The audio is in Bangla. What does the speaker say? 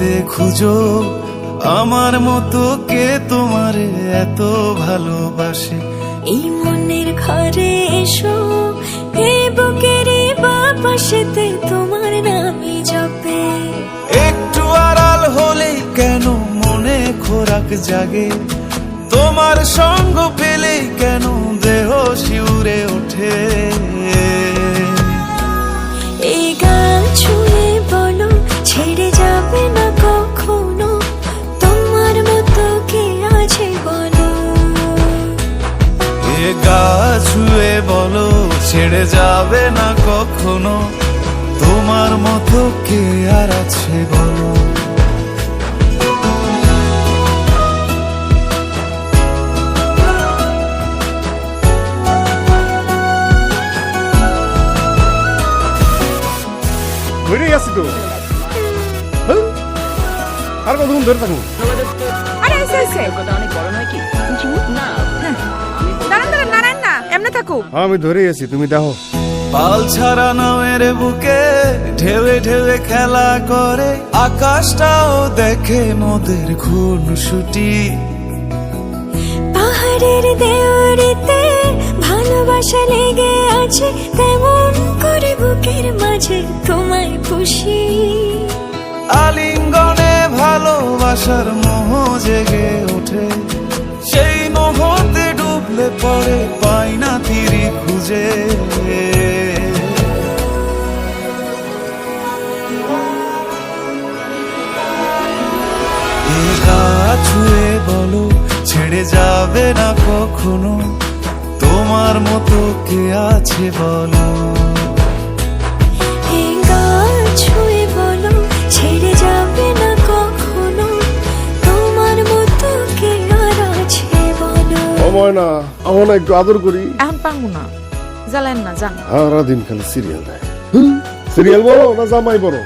হতে খুঁজো আমার মতো কে তোমারে এত ভালোবাসে। এই মনের ঘরে এসো, এই বুকেরই বাপাশেতে তোমার নামই জপে। একটু আড়াল হলেই কেন মনে খোরাক জাগে, তোমার সঙ্গ পেলেই কেন দেহ শিউরে ওঠে। এই গান ছুঁয়ে বলো ছেড়ে যাবে না কখনো, তোমার মতো কে আছে বলো। এ গা ছুঁয়ে বলো ছেড়ে যাবে না কখনো, তোমার মতো কে আর আছে বলো। ধরে আছি তো, আর কতক্ষণ ধরে থাকুন? আরে এসে এসে অনেক বড় নয় কি না? দাঁড়ান দাঁড়ান নারায়ণ না এমনি থাকুক। আমি ধরে আছি, তুমি দেখো। পাল ছাড়া নামের বুকে ঢেউে ঢেউে খেলা করে, আকাশটাও দেখে মোদের খুনসুটি। পাহাড়ের দেওয়ারিতে ভালোবাসা লেগে আছে, তেমন করে বুকের মাঝে তোমায় পুষি। আলিঙ্গনে ভালোবাসার মোহ জেগে ওঠে, সেই মোহতে ডুবলে পড়ে পাই না তীরি খুঁজে। এ গা ছুঁয়ে বলো ছেড়ে যাবে না কখনো, তোমার মতো কে আছে বলো। এই গান ছুঁয়ে বলো ছেড়ে যাবে না কখনো, তোমার মতো কে আর আছে বলো। সময় না, আমার না একটু আদর করি। এখন পারবো না, জ্বালেন না যান। সারাদিন খালি সিরিয়াল দেয়। সিরিয়াল বলো না জামাই বলো?